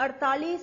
48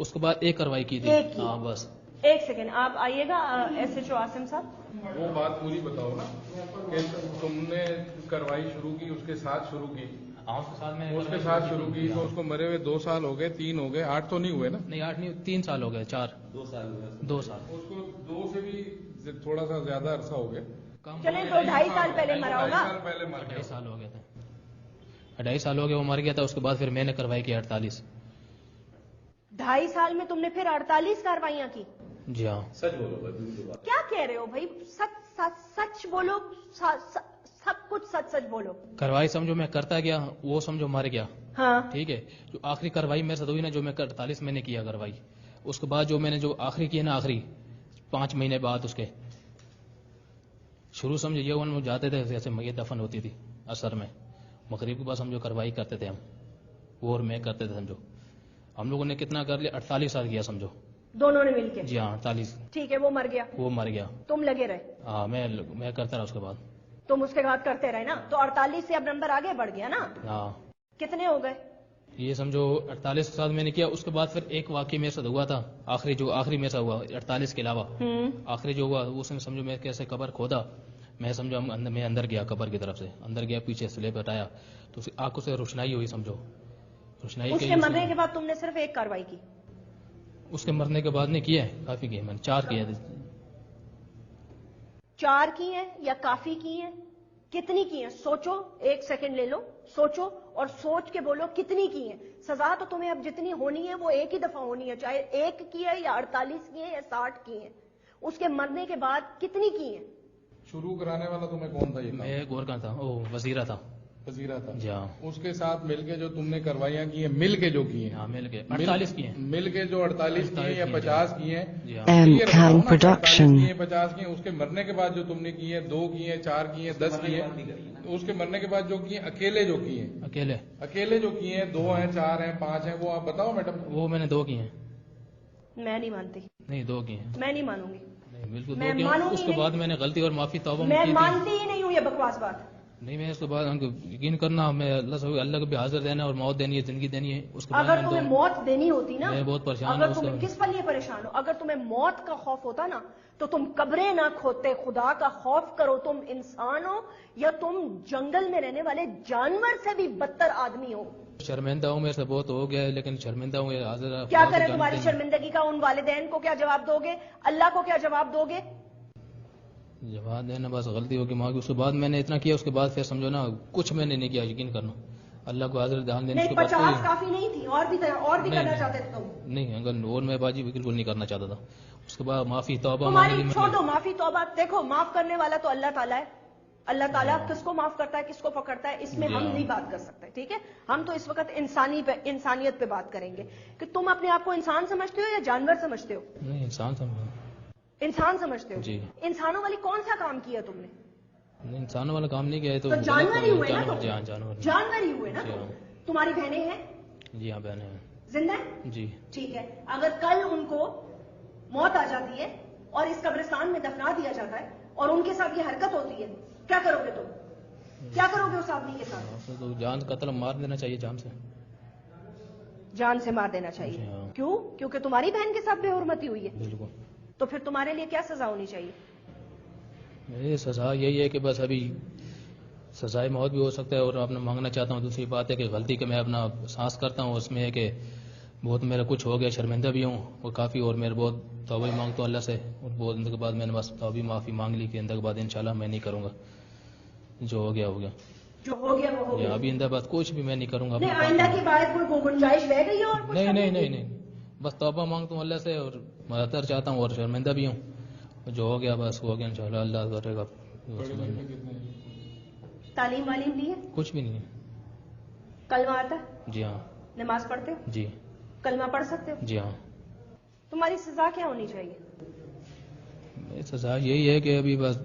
اس کے بعد ایک کاروائی کی تھی. ایک کی. ہاں بس. ایک سیکنڈ آپ آئیے گا ایس ایچ او عاصم صاحب. وہ بات پوری بتاؤ نا کہ تم نے کاروائی شروع کی اس کے ساتھ شروع کی. اس کے ساتھ میں اس کے ساتھ شروع کی تو اس کو مرے ہوئے 2 سال ہو گئے, 3 ہو گئے, 8 تو نہیں ہوئے نا؟ نہیں 8 نہیں, 3 سال ہو گئے, 4 2 سال. اس کو 2 سے بھی تھوڑا سا زیادہ عرصہ ہو گیا. چلیں تو 2.5 سال پہلے مرا ہوگا. 2.5 سال پہلے مر گیا. 2.5 سال ہو گئے تھے. 2.5 سال ہو گئے وہ مر گیا تھا. اس کے بعد پھر میں نے کاروائی کی 48. 2.5 سال میں تم نے پھر 48 کاروائیاں کی؟ جی ہاں. سچ بولو. کیا کہہ رہے ہو بھائی؟ سچ بولو, سب کچھ سچ بولو. کاروائی سمجھو میں کرتا گیا, وہ سمجھو مر گیا. ہاں ٹھیک ہے. جو آخری کاروائی میرے ساتھ ہوئی نا, جو میں 48 میں نے کیا کاروائی, اس کے بعد جو میں نے جو آخری کی نا, آخری 5 مہینے بعد اس کے شروع سمجھو یہ ان جاتے تھے جیسے میت دفن ہوتی تھی اثر میں, مغرب کے پاس ہم جو کاروائی کرتے تھے ہم, وہ اور میں کرتے تھے سمجھو. ہم لوگوں نے کتنا کر لیا, 48 سال کیا سمجھو. دونوں نے مل کے؟ جی ہاں 48. ٹھیک ہے, وہ مر گیا. وہ مر گیا. تم لگے رہے؟ ہاں میں کرتا رہا اس کے بعد. تم اس کے بعد کرتے رہے نا, تو 48 سے اب نمبر آگے بڑھ گیا نا. ہاں. کتنے ہو گئے؟ یہ سمجھو 48 کے ساتھ میں نے کیا. اس کے بعد پھر ایک واقعہ میرے ساتھ ہوا تھا, آخری میرے ساتھ ہوا 48 کے علاوہ. آخری جو ہوا اس میں سمجھو میں کیسے قبر کھودا, میں سمجھو میں اندر گیا, قبر کی طرف سے اندر گیا, پیچھے سلیب ہٹایا تو آنکھوں سے روشنائی ہوئی سمجھو. روشنائی اس کے مرنے کے بعد تم نے صرف ایک کاروائی کی؟ اس کے مرنے کے بعد نے کیا ہے, کافی کیا, میں نے 4 کیا. 4 کی ہیں یا کافی کی ہیں؟ کتنی کی ہیں سوچو, 1 سیکنڈ لے لو, سوچو اور سوچ کے بولو کتنی کی ہیں. سزا تو تمہیں اب جتنی ہونی ہے وہ ایک ہی دفعہ ہونی ہے, چاہے 1 کی ہے یا 48 کی ہے یا 60 کی ہیں. اس کے مرنے کے بعد کتنی کی ہیں؟ شروع کرانے والا تمہیں کون تھا؟ یہ میں گورکاں تھا, وزیرہ تھا. وزیرہ تھا. جی ہاں. اس کے ساتھ مل کے جو تم نے کاروائیاں کی ہیں, مل کے جو کی ہیں, ہاں مل کے 48 کی ہیں. مل کے جو 48 کی ہیں یا 50 کی ہیں, جی ہاں. یہ بتاؤ نا, 48 کی ہیں 50 کی ہیں. اس کے مرنے کے بعد جو تم نے کی ہیں, 2 کی ہیں, 4 کی ہیں, 10 کی ہیں. اس کے مرنے کے بعد جو کی ہیں, اکیلے جو کی ہیں, اکیلے جو کی ہیں, 2 ہیں, 4 ہیں, 5 ہیں, وہ آپ بتاؤ میڈم. وہ میں نے 2 کی ہیں. میں نہیں مانتی. نہیں 2 کی ہیں. میں نہیں مانوں گی. بالکل 2 کی ہیں. اس کے بعد میں نے غلطی اور معافی توبہ میں مانتی ہی نہیں ہوں یہ بکواس بات. نہیں, میں اس کے بعد یقین کرنا, میں اللہ کو بھی حاضر دینا اور موت دینی ہے, زندگی دینی ہے. اس کے بعد اگر تمہیں موت دینی ہوتی نا, میں بہت پریشان اگر تمہیں کس پر یہ پریشان ہو, اگر تمہیں موت کا خوف ہوتا نا تو تم قبریں نہ کھودتے. خدا کا خوف کرو. تم انسان ہو یا تم جنگل میں رہنے والے جانور سے بھی بدتر آدمی ہو. شرمندہ ہوں, میرے سے بہت ہو گیا ہے, لیکن شرمندہ ہوں. حاضر کیا کرے تمہاری شرمندگی کا؟ ان والدین کو کیا جواب دو گے؟ اللہ کو کیا جواب دو گے؟ جواب دینا بس غلطی ہوگی ماں کی. اس کے بعد میں نے اتنا کیا, اس کے بعد پھر سمجھو نا کچھ میں نے نہیں کیا. یقین کرنا, اللہ کو حاضر دھیان دینے کے بعد 50 کافی نہیں تھی, اور بھی کرنا چاہتے تھے تم؟ نہیں اگر اور میں باجی بالکل نہیں کرنا چاہتا تھا. اس کے بعد معافی توبہ تمہاری چھوڑو, معافی توبہ. دیکھو معاف کرنے والا تو اللہ تعالیٰ ہے. اللہ تعالیٰ کس کو معاف کرتا ہے, کس کو پکڑتا ہے, اس میں ہم نہیں بات کر سکتے. ٹھیک ہے, ہم تو اس وقت انسانیت پہ بات کریں گے کہ تم اپنے آپ کو انسان سمجھتے ہو یا جانور سمجھتے ہو؟ نہیں, انسان سمجھتے ہو. جی. انسانوں والی کون سا کام کیا تم نے؟ نہیں, انسانوں والا کام نہیں کیا ہے. تو جانور ہی ہوئے نا, جانور ہی ہوئے نا. تمہاری بہنیں ہیں؟ جی ہاں بہنیں ہیں. زندہ ہیں؟ جی. ٹھیک ہے, اگر کل ان کو موت آ جاتی ہے اور اس قبرستان میں دفنا دیا جاتا ہے اور ان کے ساتھ یہ حرکت ہوتی ہے, کیا کرو گے تم؟ کیا کرو گے اس آدمی کے ساتھ؟ تو جان قتل مار دینا چاہیے, جان سے مار دینا چاہیے. کیوں؟ کیونکہ تمہاری بہن کے ساتھ بے حرمتی ہوئی ہے. بالکل. تو پھر تمہارے لیے کیا سزا ہونی چاہیے؟ میری سزا یہی ہے کہ بس ابھی سزائے موت بھی ہو سکتا ہے, اور اپنا مانگنا چاہتا ہوں. دوسری بات ہے کہ غلطی کہ میں اپنا سانس کرتا ہوں, اس میں ہے کہ بہت میرا کچھ ہو گیا, شرمندہ بھی ہوں اور کافی, اور میرے بہت توبہ مانگتا ہوں اللہ سے. اور بہت اندر کے بعد میں نے بس توبہ معافی مانگ لی کہ اندر کے بعد انشاءاللہ میں نہیں کروں گا. جو ہو گیا ہو گیا. جو ہو گیا وہ ہو گیا. ابھی اندر بعد کچھ بھی میں نہیں کروں گا. آئندہ کی بات کوئی گنجائش رہ گئی اور نہیں, بس توبہ مانگتا ہوں اللہ سے اور مدد چاہتا ہوں, اور شرمندہ بھی ہوں. جو ہو گیا بس ہو گیا, انشاءاللہ اللہ کرے گا. تعلیم والیم لی ہے؟ کچھ بھی نہیں ہے. کلمہ آتا ہے؟ جی ہاں. نماز پڑھتے ہو؟ جی. کلمہ پڑھ سکتے ہو؟ جی ہاں. تمہاری سزا کیا ہونی چاہیے؟ سزا یہی ہے کہ ابھی بس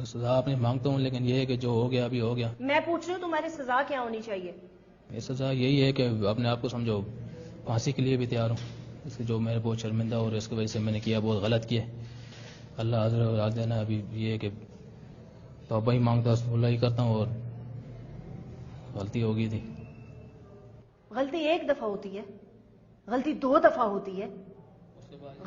سزا آپ نے مانگتا ہوں, لیکن یہ ہے کہ جو ہو گیا ابھی ہو گیا. میں پوچھ رہی ہوں تمہاری سزا کیا ہونی چاہیے؟ سزا یہی ہے کہ اپنے آپ کو سمجھو پھانسی کے لیے بھی تیار ہوں. اس جو میرے بہت شرمندہ اور اس کی وجہ سے میں نے کیا, بہت غلط کیا. اللہ حاضر راز دینا. ابھی یہ ہے کہ توبہ ہی مانگتا ہوں, اللہ ہی کرتا ہوں, اور غلطی ہو گئی تھی. غلطی ایک دفعہ ہوتی ہے, غلطی 2 دفعہ ہوتی ہے,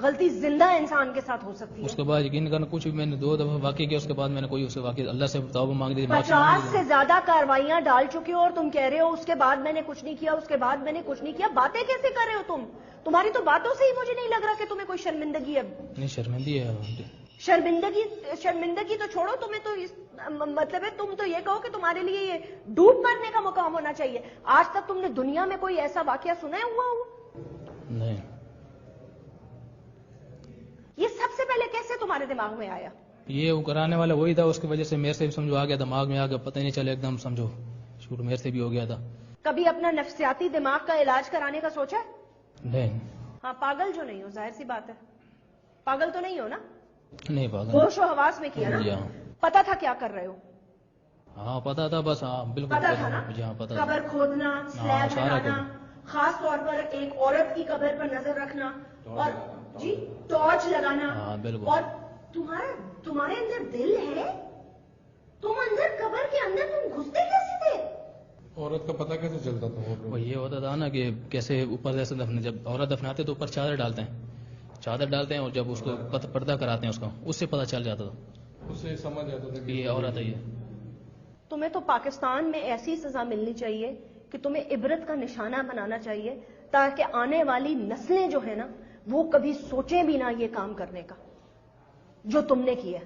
غلطی زندہ انسان کے ساتھ ہو سکتی ہے. اس کے بعد یقین کرنا کچھ بھی میں نے 2 دفعہ واقعی کیا, اس کے بعد میں نے کوئی اس سے واقعی اللہ سے توبہ مانگ دی. 50 سے زیادہ کارروائیاں ڈال چکے ہو اور تم کہہ رہے ہو اس کے بعد میں نے کچھ نہیں کیا, اس کے بعد میں نے کچھ نہیں کیا. باتیں کیسے کر رہے ہو تم؟ تمہاری تو باتوں سے ہی مجھے نہیں لگ رہا کہ تمہیں کوئی شرمندگی ہے. نہیں شرمندگی ہے. شرمندگی تو چھوڑو, تمہیں تو مطلب ہے تم تو یہ کہو کہ تمہارے لیے یہ ڈوب مرنے کا مقام ہونا چاہیے. آج تک تم نے دنیا میں کوئی ایسا واقعہ سنا ہوا ہو؟ نہیں. یہ سب سے پہلے کیسے تمہارے دماغ میں آیا؟ یہ وہ کرانے والا وہی تھا, اس کی وجہ سے میرے سے بھی سمجھو آ گیا, دماغ میں آ گیا, پتہ نہیں چلے, ایک دم سمجھو شروع میرے سے بھی ہو گیا تھا. کبھی اپنا نفسیاتی دماغ کا علاج کرانے کا سوچا؟ نہیں. ہاں پاگل جو نہیں ہو, ظاہر سی بات ہے, پاگل تو نہیں ہو نا؟ نہیں پاگل. ہوش و حواس میں کیا نا؟ پتا تھا کیا کر رہے ہو؟ ہاں پتا تھا, بس ہاں بالکل پتا تھا نا. جی ہاں پتا. قبر کھودنا, سلیب لگانا, خاص طور پر ایک عورت کی قبر پر نظر رکھنا, اور جی ٹارچ لگانا. ہاں بالکل. اور تمہارے اندر دل ہے؟ تم اندر قبر کے اندر تم گھستے کیسے تھے؟ عورت کا پتہ کیسے چلتا تھا؟ وہ یہ ہوتا تھا نا کہ کیسے اوپر جیسے جب عورت دفناتے تو اوپر چادر ڈالتے ہیں, اور جب اس کو پردہ کراتے ہیں اس سے پتہ چل جاتا تھا, اس سے سمجھ جاتا تھا کہ یہ عورت ہے. یہ تمہیں تو پاکستان میں ایسی سزا ملنی چاہیے کہ تمہیں عبرت کا نشانہ بنانا چاہیے, تاکہ آنے والی نسلیں جو ہے نا وہ کبھی سوچیں بھی نہ یہ کام کرنے کا جو تم نے کیا.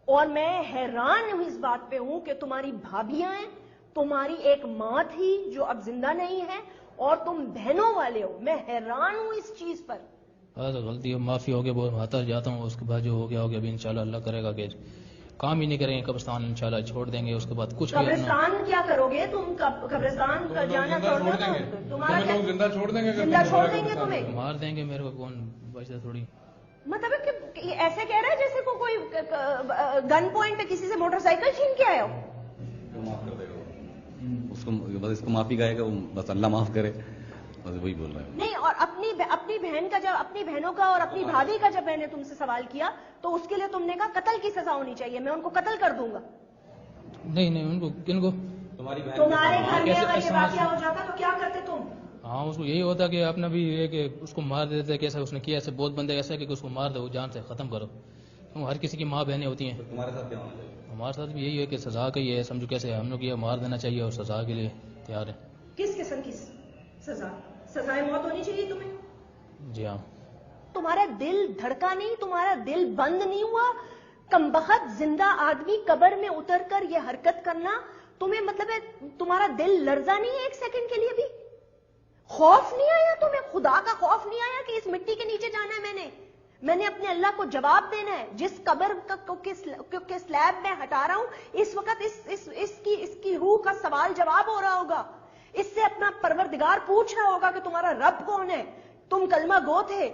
اور میں حیران ہوں اس بات پہ ہوں کہ تمہاری بھابیاں ہیں, تمہاری ایک ماں تھی جو اب زندہ نہیں ہے, اور تم بہنوں والے ہو. میں حیران ہوں اس چیز پر. غلطی معافی ہو گیا, بہت ہاتھ جاتا ہوں. اس کے بعد جو ہو گیا ابھی انشاءاللہ اللہ کرے گا کہ کام ہی نہیں کریں گے, قبرستان انشاءاللہ چھوڑ دیں گے. اس کے بعد کچھ قبرستان کیا کرو گے تم؟ قبرستان کا جانا چھوڑ دیں گے. تمہارے لوگ زندہ چھوڑ دیں گے, زندہ چھوڑ دیں گے تمہیں, مار دیں گے. میرے کو کون بچتا تھوڑی. مطلب کہ ایسے کہہ رہا ہے جیسے کوئی گن پوائنٹ پہ کسی سے موٹر سائیکل چھین کے آیا ہو. اس کو معافی کہے گا, بس اللہ معاف کرے, بس وہی بول رہا ہے. نہیں, اور اپنی بہن کا, جب اپنی بہنوں کا اور اپنی بھابھی کا جب میں نے تم سے سوال کیا تو اس کے لیے تم نے کہا قتل کی سزا ہونی چاہیے, میں ان کو قتل کر دوں گا. نہیں ان کو, کن کو؟ تمہارے گھر میں اگر یہ واقعہ ہو جاتا تو کیا کرتے تم؟ ہاں اس کو یہی ہوتا کہ اپنا بھی یہ کہ اس کو مار دیتے, کیسا اس نے کیا, ایسے بہت بندے ایسے کہ اس کو مار دو, وہ جان سے ختم کرو. ہر کسی کی ماں بہنیں ہوتی ہیں. تمہارے ساتھ کیا ہونا چاہیے؟ ہمارے ساتھ بھی یہی ہے کہ سزا کا یہ سمجھو کیسے ہم لوگ یہ مار دینا چاہیے, اور سزا کے لیے تیار ہے. کس قسم کی سزا؟ سزائے موت ہونی چاہیے تمہیں؟ جی ہاں. تمہارا دل دھڑکا نہیں, تمہارا دل بند نہیں ہوا؟ کمبخت زندہ آدمی قبر میں اتر کر یہ حرکت کرنا تمہیں, مطلب ہے تمہارا دل لرزا نہیں ہے ایک سیکنڈ کے لیے بھی؟ خوف نہیں آیا تمہیں؟ خدا کا خوف نہیں آیا کہ اس مٹی کے نیچے جانا ہے؟ میں نے اپنے اللہ کو جواب دینا ہے. جس قبر کے سلیب میں ہٹا رہا ہوں اس وقت اس کی روح کا سوال جواب ہو رہا ہوگا. اس سے اپنا پروردگار پوچھ رہا ہوگا کہ تمہارا رب کون ہے, تم کلمہ گو تھے,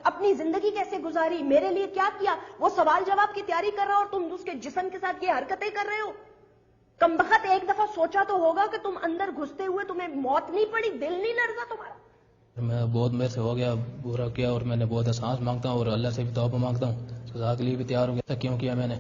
اپنی زندگی کیسے گزاری, میرے لیے کیا کیا. وہ سوال جواب کی تیاری کر رہا ہو اور تم اس کے جسم کے ساتھ یہ حرکتیں کر رہے ہو. کمبخت ایک دفعہ سوچا تو ہوگا کہ تم اندر گھستے ہوئے تمہیں موت نہیں پڑی, دل نہیں لرزا تمہارا؟ میں بہت میرے سے ہو گیا, برا کیا, اور میں نے بہت احساس مانگتا ہوں, اور اللہ سے بھی توبہ مانگتا ہوں. سزا کے لیے بھی تیار ہو گیا, کیوں کیا میں نے,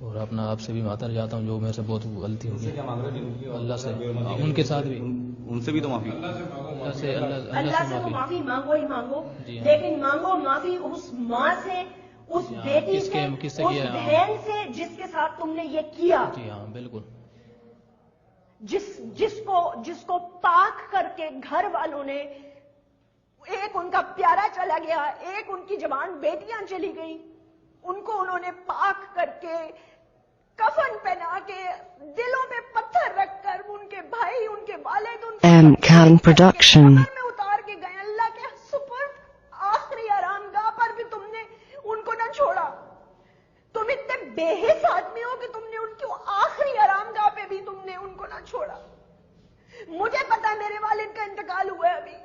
اور اپنا آپ سے بھی معذر جاتا ہوں جو میرے سے بہت غلطی ہو گئی. اللہ سے, ان کے ساتھ بھی, ان سے بھی تو معافی, اللہ سے تو معافی مانگو ہی مانگو, لیکن مانگو معافی اس ماں سے, اس بیٹی سے, اس بہن سے جس کے ساتھ تم نے یہ کیا. جی ہاں بالکل. جس کو پاک کر کے گھر والوں نے, ایک ان کا پیارا چلا گیا, ایک ان کی جوان بیٹیاں چلی گئی, ان کو انہوں نے پاک کر کے, کفن پہنا کے, دلوں میں پتھر رکھ کر, ان کے بھائی, ان کے والد, ان میں اتار کے گئے. اللہ کے سپرد آخری آرام گاہ پر بھی تم نے ان کو نہ چھوڑا. تم اتنے بے حس آدمی ہو کہ تم نے ان کی آخری آرام گاہ پہ بھی تم نے ان کو نہ چھوڑا. مجھے پتا میرے والد کا انتقال ہوا ہے, ابھی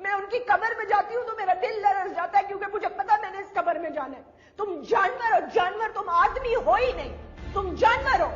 میں ان کی قبر میں جاتی ہوں تو میرا دل لرز جاتا ہے, کیونکہ مجھے پتا میں نے اس قبر میں جانا ہے. تم جانور ہو, جانور, تم آدمی ہو ہی نہیں, تم جانور ہو.